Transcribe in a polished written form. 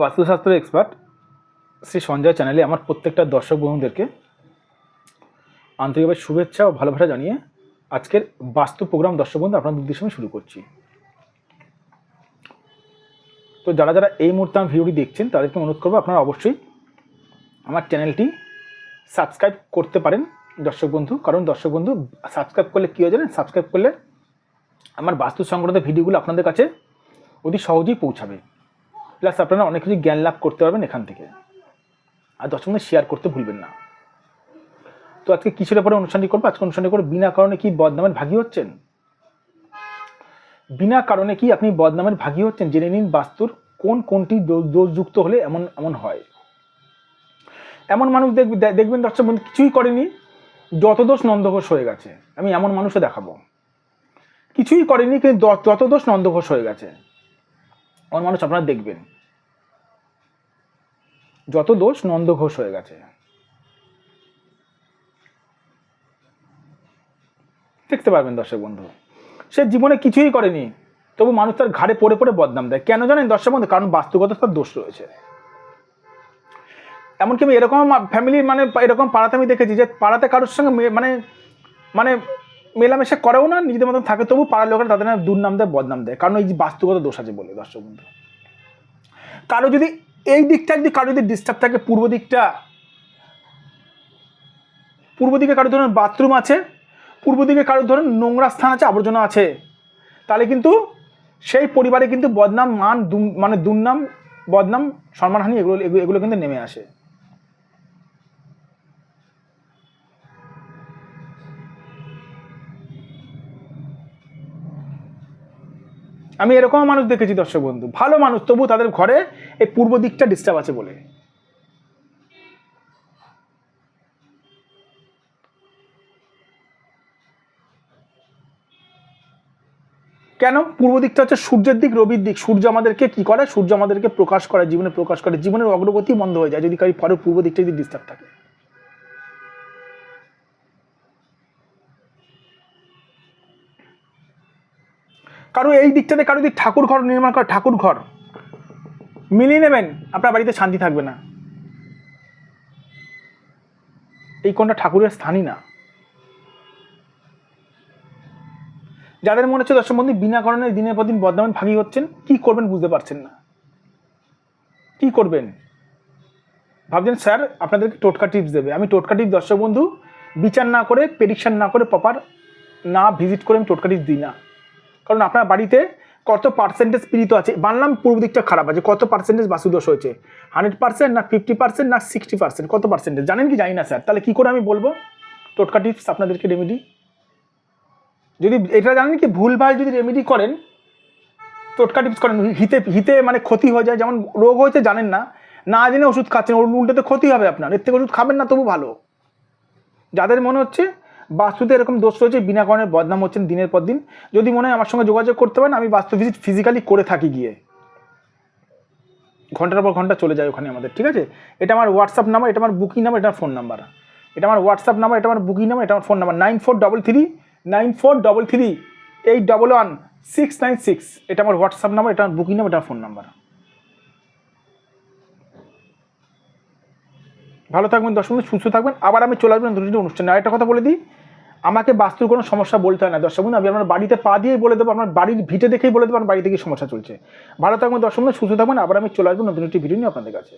বাস্তুশাস্ত্র এক্সপার্ট শ্রী সঞ্জয় চ্যানেলে আমার প্রত্যেকটা দর্শক বন্ধুদেরকে আন্তরিকভাবে শুভেচ্ছা ও ভালোবাসা জানিয়ে আজকের বাস্তু প্রোগ্রাম দর্শক বন্ধু আপনাদের উদ্দেশ্যে আমি শুরু করছি। তো যারা যারা এই মুহূর্তে আমার ভিডিওটি দেখছেন তাদেরকে অনুরোধ করবো আপনারা অবশ্যই আমার চ্যানেলটি সাবস্ক্রাইব করতে পারেন দর্শক বন্ধু। কারণ দর্শক বন্ধু সাবস্ক্রাইব করলে কী হয় জানেন, সাবস্ক্রাইব করলে আমার বাস্তু সংক্রান্ত ভিডিওগুলো আপনাদের কাছে অতি সহজেই পৌঁছাবে, প্লাস আপনারা অনেক কিছু জ্ঞান লাভ করতে পারবেন এখান থেকে। আর দর্শক বন্ধু শেয়ার করতে ভুলবেন না। তো আজকে কিসের পরে অনুষ্ঠানটি করবো? আজকে অনুষ্ঠানটি করে বিনা কারণে কি বদনামের ভাগী হচ্ছেন, বিনা কারণে কি আপনি বদনামের ভাগী হচ্ছেন জেনে নিন বাস্তুর কোনটি দোষযুক্ত হলে এমন এমন হয়। এমন মানুষ দেখবেন দর্শক বন্ধু কিছুই করেনি, যত দোষ নন্দঘোষ হয়ে গেছে। আমি এমন মানুষও দেখাবো কিছুই করেনি কিন্তু যত দোষ নন্দঘোষ হয়ে গেছে। এমন মানুষ আপনারা দেখবেন যত দোষ নন্দঘোষ হয়ে গেছে। দেখতে পারবেন দর্শক বন্ধু সে জীবনে কিছুই করেনি, তবু মানুষ তার ঘাড়ে পড়ে পড়ে বদনাম দেয়। কেন জানেন দর্শক বন্ধু? কারণ বাস্তুগত তার দোষ রয়েছে। এমনকি আমি এরকম ফ্যামিলি এরকম পাড়াতে আমি দেখেছি যে পাড়াতে কারোর সঙ্গে মানে মেলামেশা করেও না, নিজেদের মতন থাকে, তবু পাড়ার লোকেরা তাদের দুর্নাম দেয়, বদনাম দেয়। কারণ এই যে বাস্তুগত দোষ আছে বলে দর্শক বন্ধু। কারো যদি এই দিকটা কারো যদি ডিস্টার্ব থাকে, পূর্ব দিকে কারো ধরুন বাথরুম আছে, পূর্ব দিকে কারোর ধরুন নোংরা স্থান আছে, আবর্জনা আছে, তাহলে কিন্তু সেই পরিবারে কিন্তু বদনাম, দুর্নাম, বদনাম, সম্মানহানি এগুলো কিন্তু নেমে আসে। আমি এরকম মানুষ দেখেছি দর্শক বন্ধু, ভালো মানুষ, তবু তাদের ঘরে এই পূর্ব দিকটা ডিস্টার্ব আছে বলে। কেন? পূর্ব দিকটা হচ্ছে সূর্যের দিক, রবির দিক। সূর্য আমাদেরকে কি করে? সূর্য আমাদেরকে প্রকাশ করে, জীবনে প্রকাশ করে, জীবনের অগ্রগতি বন্ধ হয়ে যায় যদি কারো পূর্ব দিকটা যদি ডিস্টার্ব থাকে। কারো এই দিকটাতে কারো যদি ঠাকুর ঘর নির্মাণ করে, ঠাকুর ঘর মিলিয়ে নেবেন, আপনার বাড়িতে শান্তি থাকবে না। এই কোনটা ঠাকুরের স্থানই না। যাদের মনে হচ্ছে দর্শক বন্ধু বিনা কারণে দিনের পর দিন বদনামের ভাগী হচ্ছেন, কি করবেন বুঝতে পারছেন না, কি করবেন ভাবছেন স্যার আপনাদেরকে টোটকা টিপস দেবে। আমি টোটকা টিপস দর্শক বন্ধু বিচার না করে, প্রেডিকশন না করে, প্রপার না ভিজিট করে আমি টোটকা টিপস দিই না। কারণ আপনার বাড়িতে কত পার্সেন্টেজ পীড়িত আছে, বানলাম পূর্ব দিকটা খারাপ আছে, কত পার্সেন্টেজ বাস্তুদোষ হয়েছে? 100% না 50% না 60%? কত পার্সেন্টেজ জানেন কি? জানি না স্যার। তাহলে কি করে আমি বলবো টোটকা টিপস আপনাদেরকে রেমেডি? যদি এটা জানেন কি ভুলভাল যদি রেমেডি করেন, টোটকা টিপস করেন, হিতে মানে ক্ষতি হয়ে যায়। যেমন রোগ হয়েছে জানেন না, না জেনে ওষুধ খাচ্ছেন, উল্টোতে ক্ষতি হবে আপনার। এর থেকে ওষুধ খাবেন না, তবু ভালো। যাদের মনে হচ্ছে বাস্তুতে এরকম দোষ রয়েছে, বিনা কারণে বদনাম হচ্ছেন দিনের পর দিন, যদি মনে হয় আমার সঙ্গে যোগাযোগ করতে পারেন। আমি বাস্তু ভিজিট ফিজিক্যালি করে থাকি, গিয়ে ঘন্টার পর ঘন্টা চলে যায় ওখানে আমাদের। ঠিক আছে, এটা আমার হোয়াটসঅ্যাপ নাম্বার, এটা আমার বুকিং নাম্বার, এটা আমার ফোন নাম্বার। এটা আমার হোয়াটসঅ্যাপ নাম্বার, এটা আমার বুকিং নাম্বার, এটা আমার ফোন নাম্বার 94339433811696। এটা আমার হোয়াটসঅ্যাপ নাম্বার, এটা আমার বুকিং নাম্বার, এটা আমার ফোন নাম্বার। ভালো থাকবেন দর্শক বন্ধু, সুস্থ থাকবেন। আবার আমি চলে আসবেন দুটি অনুষ্ঠানে। আরেকটা কথা বলে দিই, আমাকে বাস্তুর কোনো সমস্যা বলতে হয় না দর্শক বন্ধু, আমি আপনার বাড়িতে পা দিয়েই বলে দেবো, আপনার বাড়ির ভিটে দেখেই বলে দেবো আমার বাড়ি থেকে সমস্যা চলছে। ভালো থাকবেন দর্শক বন্ধু, সুস্থ থাকবেন। আবার আমি চলে আসবো নতুন একটি ভিডিও নিয়ে আপনাদের কাছে।